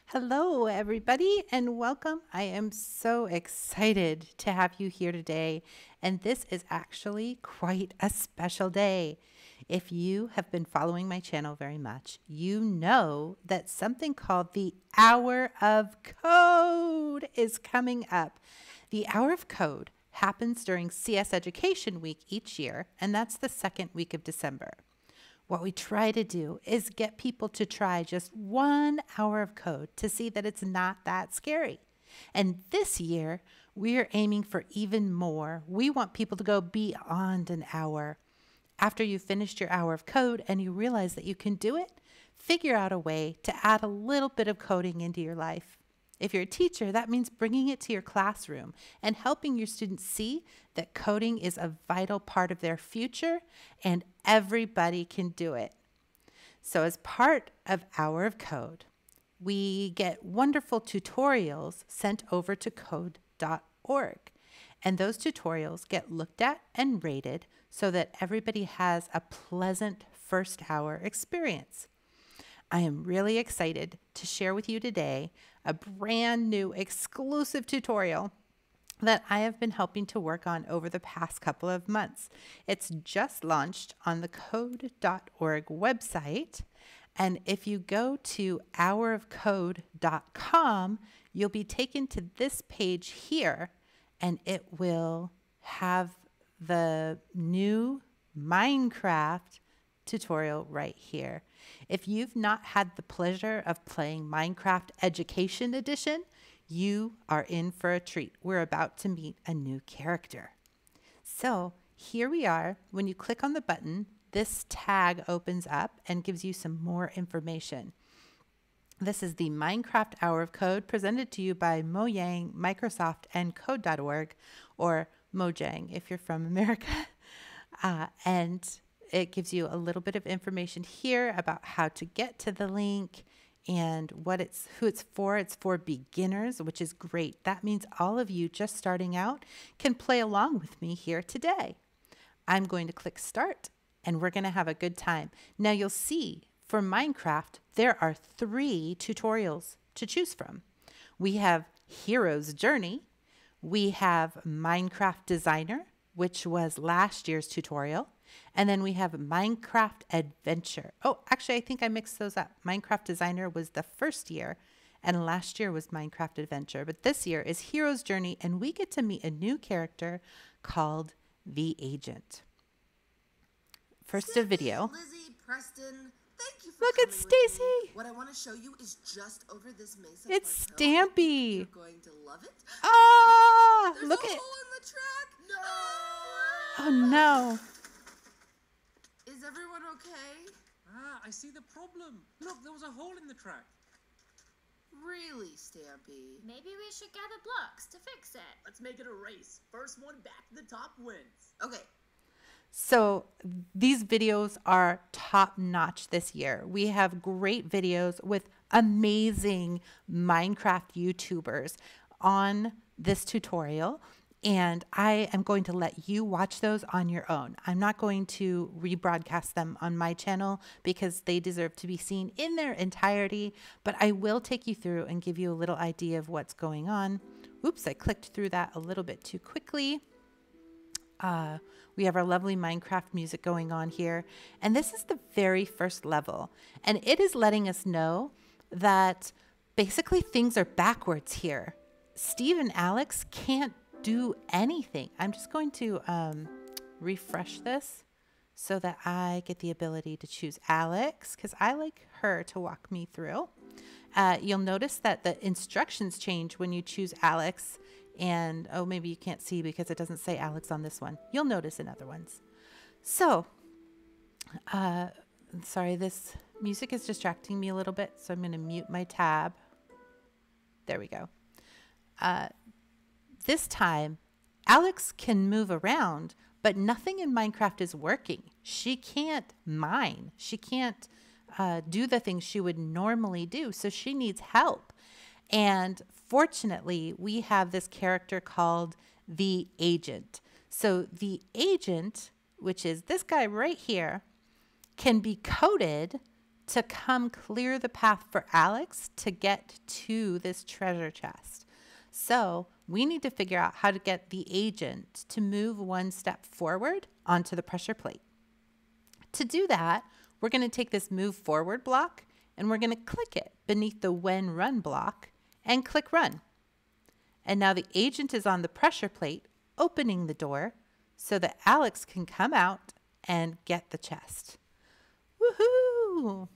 Hello, everybody, and welcome. I am so excited to have you here today, and this is actually quite a special day. If you have been following my channel very much, you know that something called the Hour of Code is coming up. The Hour of Code happens during CS Education Week each year, and that's the second week of December. What we try to do is get people to try just 1 hour of code to see that it's not that scary. And this year, we're aiming for even more. We want people to go beyond an hour. After you've finished your hour of code and you realize that you can do it, figure out a way to add a little bit of coding into your life. If you're a teacher, that means bringing it to your classroom and helping your students see that coding is a vital part of their future and everybody can do it. So as part of Hour of Code, we get wonderful tutorials sent over to code.org. And those tutorials get looked at and rated so that everybody has a pleasant first hour experience. I am really excited to share with you today a brand new exclusive tutorial that I have been helping to work on over the past couple of months. It's just launched on the code.org website. And if you go to hourofcode.com, you'll be taken to this page here, and it will have the new Minecraft tutorial right here. If you've not had the pleasure of playing Minecraft Education Edition, you are in for a treat. We're about to meet a new character. So here we are. When you click on the button, this tag opens up and gives you some more information. This is the Minecraft Hour of Code presented to you by Mojang, Microsoft, and Code.org, or Mojang if you're from America. And it gives you a little bit of information here about how to get to the link and who it's for. It's for beginners, which is great. That means all of you just starting out can play along with me here today. I'm going to click start and we're going to have a good time. Now you'll see for Minecraft, there are 3 tutorials to choose from. We have Hero's Journey. We have Minecraft Designer, which was last year's tutorial. And then we have Minecraft Adventure. Oh, actually, I think I mixed those up. Minecraft Designer was the first year, and last year was Minecraft Adventure. But this year is Hero's Journey, and we get to meet a new character called the Agent. First, a video. Lizzie, Preston, thank you for Look at coming with me. Stacy. What I want to show you is just over this mesa. It's plateau. Stampy. You're going to love it. Ah, There's look a at hole in the track. No. Oh, no. Is everyone okay? I see the problem. Look, there was a hole in the track. Really, Stampy? Maybe we should gather blocks to fix it. Let's make it a race. First one back to the top wins. Okay. So these videos are top notch this year. We have great videos with amazing Minecraft YouTubers on this tutorial. And I am going to let you watch those on your own. I'm not going to rebroadcast them on my channel because they deserve to be seen in their entirety, but I will take you through and give you a little idea of what's going on. Oops, I clicked through that a little bit too quickly. We have our lovely Minecraft music going on here. And this is the very first level. And it is letting us know that basically things are backwards here. Steve and Alex can't do anything. I'm just going to refresh this so that I get the ability to choose Alex because I like her to walk me through. You'll notice that the instructions change when you choose Alex. And, oh, maybe you can't see because it doesn't say Alex on this one. You'll notice in other ones. So, sorry, this music is distracting me a little bit, so I'm going to mute my tab. There we go. This time, Alex can move around, but nothing in Minecraft is working. She can't mine. She can't do the things she would normally do, so she needs help. And fortunately, we have this character called the Agent. So the Agent, which is this guy right here, can be coded to come clear the path for Alex to get to this treasure chest. So we need to figure out how to get the agent to move one step forward onto the pressure plate. To do that, we're going to take this move forward block and we're going to click it beneath the when run block and click run. And now the agent is on the pressure plate, opening the door so that Alex can come out and get the chest. Woohoo!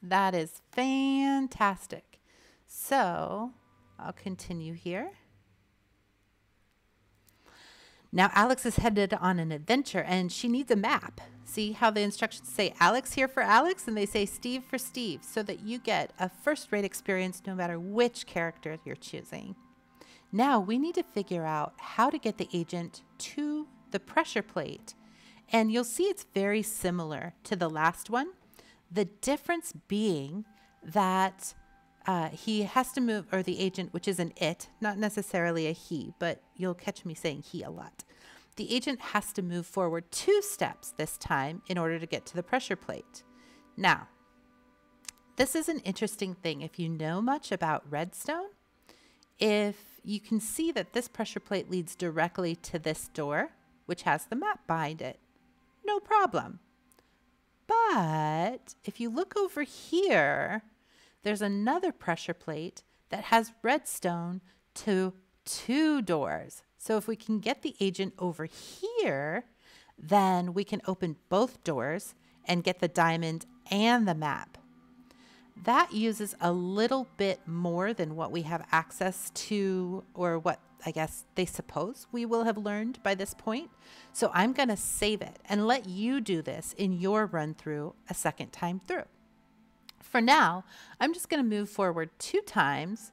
That is fantastic. So I'll continue here. Now Alex is headed on an adventure and she needs a map. See how the instructions say Alex here for Alex and they say Steve for Steve, so that you get a first-rate experience no matter which character you're choosing. Now we need to figure out how to get the agent to the pressure plate. And you'll see it's very similar to the last one. The difference being that he has to move, or the agent, which is an it, not necessarily a he, but you'll catch me saying he a lot. The agent has to move forward 2 steps this time in order to get to the pressure plate. Now, this is an interesting thing. If you know much about Redstone, if you can see that this pressure plate leads directly to this door, which has the map behind it, no problem. But if you look over here, there's another pressure plate that has redstone to 2 doors. So if we can get the agent over here, then we can open both doors and get the diamond and the map. That uses a little bit more than what we have access to, or what I guess they suppose we will have learned by this point. So I'm going to save it and let you do this in your run through a second time through. For now, I'm just going to move forward 2 times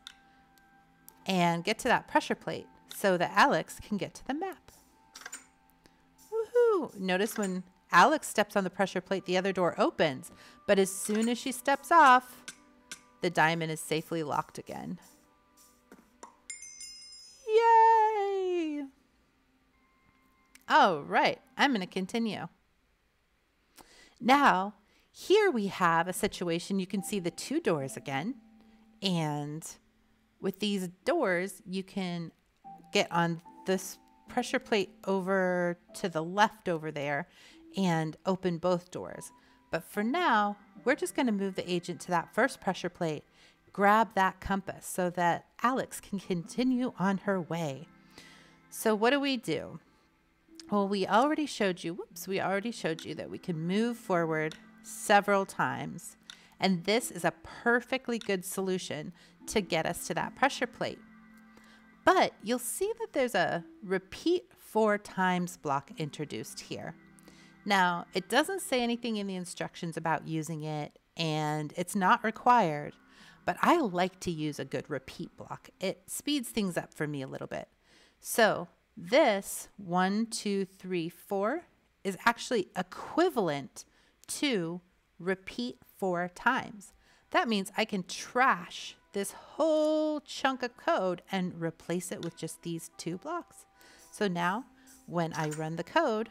and get to that pressure plate so that Alex can get to the map. Woohoo! Notice when Alex steps on the pressure plate, the other door opens, but as soon as she steps off, the diamond is safely locked again. Yay! All right, I'm going to continue. Now, here we have a situation. You can see the 2 doors again, and with these doors, you can get on this pressure plate over to the left over there and open both doors. But for now, we're just going to move the agent to that first pressure plate, grab that compass so that Alex can continue on her way. So what do? Well, we already showed you that we can move forward several times. And this is a perfectly good solution to get us to that pressure plate. But you'll see that there's a repeat 4 times block introduced here. Now, it doesn't say anything in the instructions about using it, and it's not required, but I like to use a good repeat block. It speeds things up for me a little bit. So this 1, 2, 3, 4 is actually equivalent to repeat 4 times. That means I can trash this whole chunk of code and replace it with just these 2 blocks. So now when I run the code,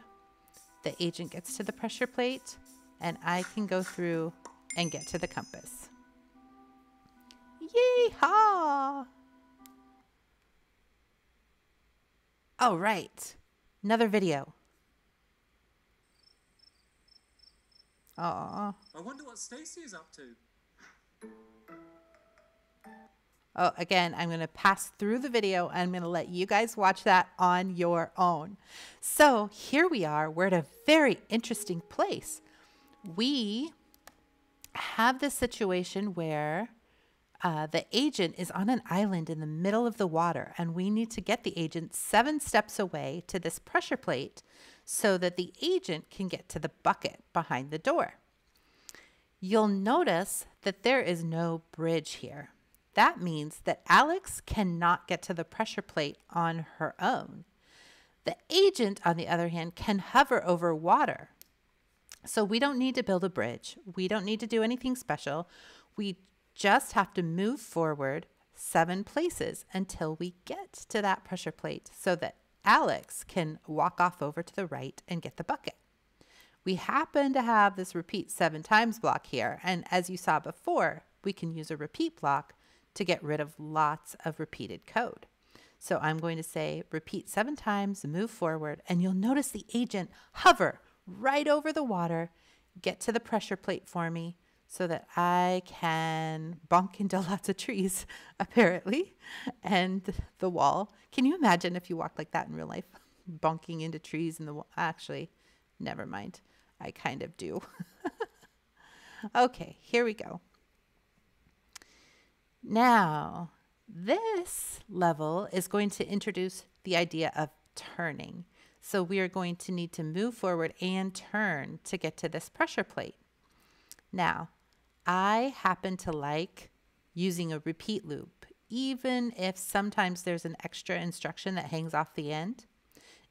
the agent gets to the pressure plate and I can go through and get to the compass. Yee-haw! All right, another video. Aww. I wonder what Stacy is up to. Oh, again, I'm going to pass through the video. I'm going to let you guys watch that on your own. So here we are. We're at a very interesting place. We have this situation where the agent is on an island in the middle of the water, and we need to get the agent 7 steps away to this pressure plate so that the agent can get to the bucket behind the door. You'll notice that there is no bridge here. That means that Alex cannot get to the pressure plate on her own. The agent, on the other hand, can hover over water. So we don't need to build a bridge. We don't need to do anything special. We just have to move forward 7 places until we get to that pressure plate so that Alex can walk off over to the right and get the bucket. We happen to have this repeat 7 times block here. And as you saw before, we can use a repeat block to get rid of lots of repeated code. So I'm going to say repeat 7 times, move forward, and you'll notice the agent hover right over the water, get to the pressure plate for me so that I can bonk into lots of trees, apparently, and the wall. Can you imagine if you walked like that in real life? Bonking into trees in the wall. Actually, never mind. I kind of do. Okay, here we go. Now, this level is going to introduce the idea of turning. So we are going to need to move forward and turn to get to this pressure plate. Now, I happen to like using a repeat loop, even if sometimes there's an extra instruction that hangs off the end.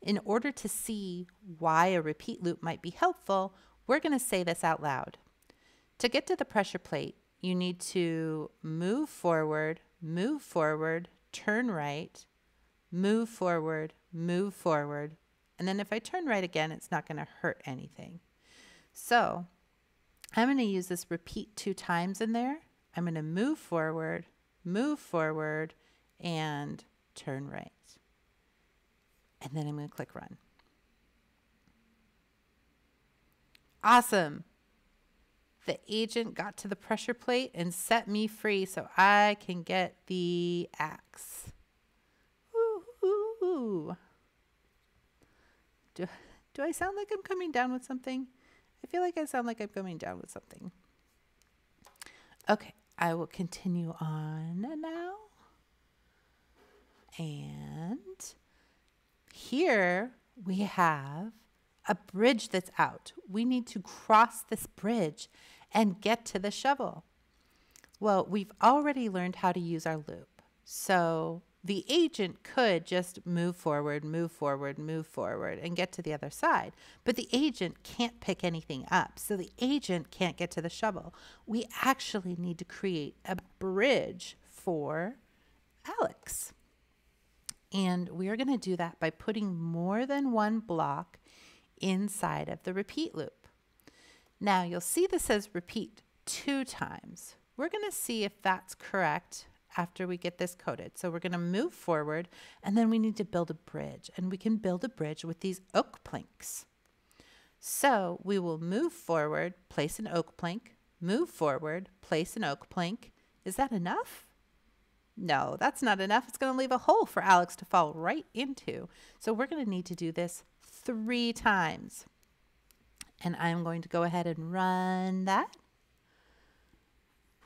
In order to see why a repeat loop might be helpful, we're going to say this out loud. To get to the pressure plate, you need to move forward, turn right, move forward, and then if I turn right again, it's not going to hurt anything. So I'm going to use this repeat 2 times in there. I'm going to move forward, and turn right. And then I'm going to click run. Awesome. The agent got to the pressure plate and set me free so I can get the axe. Woo-hoo. Do I sound like I'm coming down with something? I feel like I sound like I'm coming down with something. Okay, I will continue on now. And here we have a bridge that's out. We need to cross this bridge and get to the shovel. Well, we've already learned how to use our loop. So the agent could just move forward, and get to the other side. But the agent can't pick anything up. So the agent can't get to the shovel. We actually need to create a bridge for Alex. And we are going to do that by putting more than one block inside of the repeat loop. Now you'll see this says repeat 2 times. We're going to see if that's correct after we get this coded. So we're going to move forward and then we need to build a bridge, and we can build a bridge with these oak planks. So we will move forward, place an oak plank, move forward, place an oak plank. Is that enough? No, that's not enough. It's going to leave a hole for Alex to fall right into. So we're going to need to do this 3 times. And I'm going to go ahead and run that.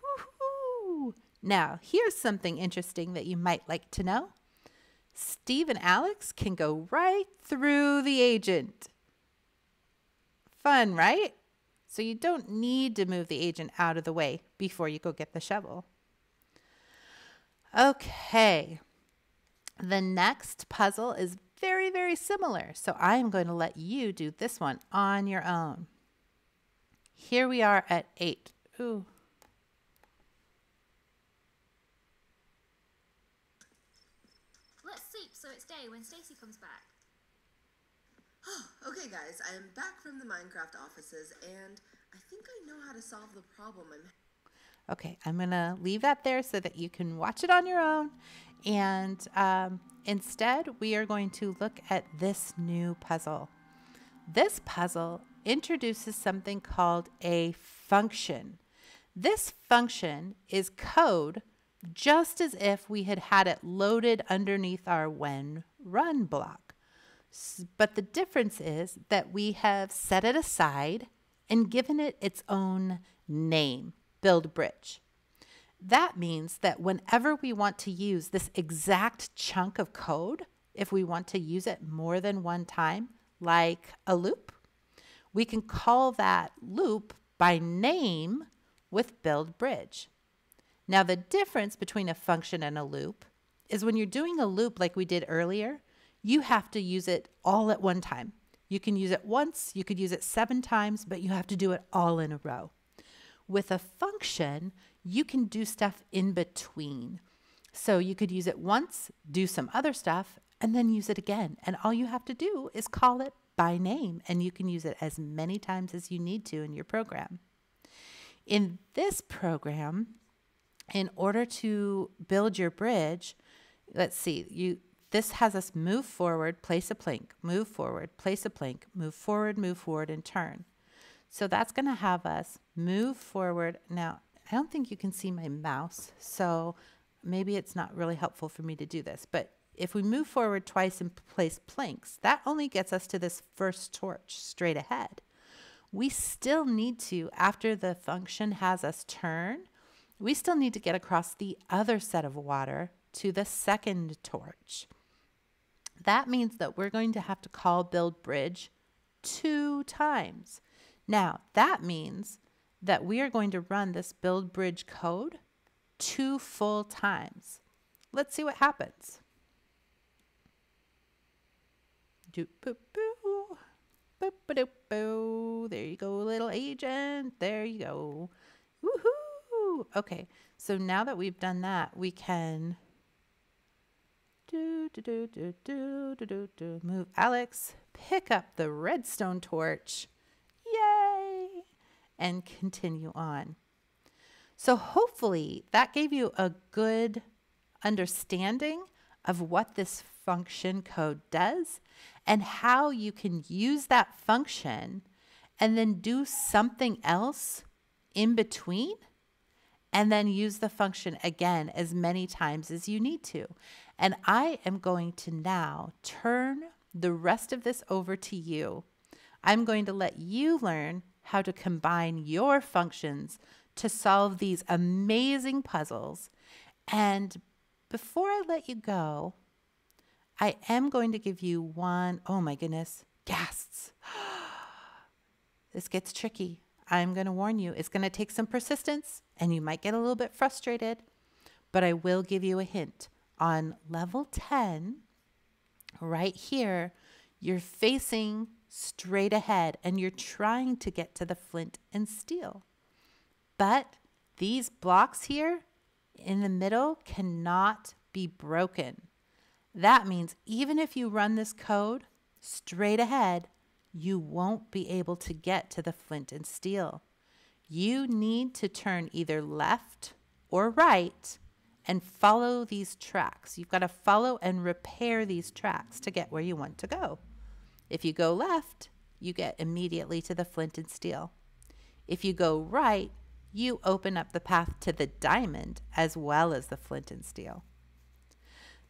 Woo-hoo. Now, here's something interesting that you might like to know. Steve and Alex can go right through the agent. Fun, right? So you don't need to move the agent out of the way before you go get the shovel. Okay, the next puzzle is very, very similar. So I'm going to let you do this one on your own. Here we are at 8. Ooh. Let's sleep so it's day when Stacy comes back. Okay, guys, I am back from the Minecraft offices, and I think I know how to solve the problem Okay, I'm going to leave that there so that you can watch it on your own. And instead, we are going to look at this new puzzle. This puzzle introduces something called a function. This function is code just as if we had had it loaded underneath our when run block. But the difference is that we have set it aside and given it its own name. Build bridge. That means that whenever we want to use this exact chunk of code, if we want to use it more than one time, like a loop, we can call that loop by name with build bridge. Now the difference between a function and a loop is when you're doing a loop like we did earlier, you have to use it all at one time. You can use it once, you could use it 7 times, but you have to do it all in a row. With a function, you can do stuff in between. So you could use it once, do some other stuff, and then use it again. And all you have to do is call it by name, and you can use it as many times as you need to in your program. In this program, in order to build your bridge, let's see, this has us move forward, place a plank, move forward, place a plank, move forward, and turn. So that's going to have us move forward. Now, I don't think you can see my mouse, so maybe it's not really helpful for me to do this. But if we move forward twice and place planks, that only gets us to this first torch straight ahead. We still need to, after the function has us turn, we still need to get across the other set of water to the second torch. That means that we're going to have to call build bridge 2 times. Now, that means that we are going to run this build bridge code 2 full times. Let's see what happens. Doop boop boo. Boop ba doop boo. There you go, little agent. There you go. Woohoo! Okay, so now that we've done that, we can move Alex, pick up the redstone torch. Yay! And continue on. So hopefully that gave you a good understanding of what this function code does and how you can use that function and then do something else in between and then use the function again as many times as you need to. And I am going to now turn the rest of this over to you. I'm going to let you learn how to combine your functions to solve these amazing puzzles. And before I let you go, I am going to give you one, oh my goodness, gasps. This gets tricky. I'm going to warn you, it's going to take some persistence and you might get a little bit frustrated, but I will give you a hint. On level 10, right here, you're facing straight ahead and you're trying to get to the flint and steel. But these blocks here in the middle cannot be broken. That means even if you run this code straight ahead, you won't be able to get to the flint and steel. You need to turn either left or right and follow these tracks. You've got to follow and repair these tracks to get where you want to go. If you go left, you get immediately to the flint and steel. If you go right, you open up the path to the diamond as well as the flint and steel.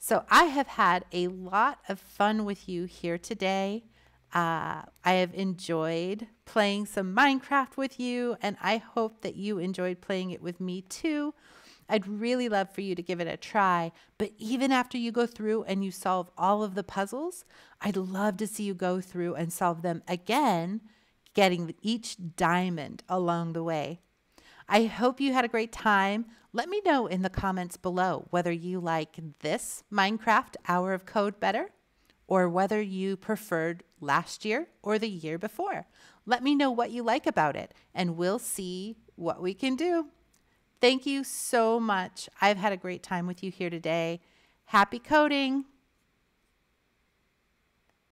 So I have had a lot of fun with you here today. I have enjoyed playing some Minecraft with you, and I hope that you enjoyed playing it with me too. I'd really love for you to give it a try, but even after you go through and you solve all of the puzzles, I'd love to see you go through and solve them again, getting each diamond along the way. I hope you had a great time. Let me know in the comments below whether you like this Minecraft Hour of Code better or whether you preferred last year or the year before. Let me know what you like about it, and we'll see what we can do. Thank you so much. I've had a great time with you here today. Happy coding!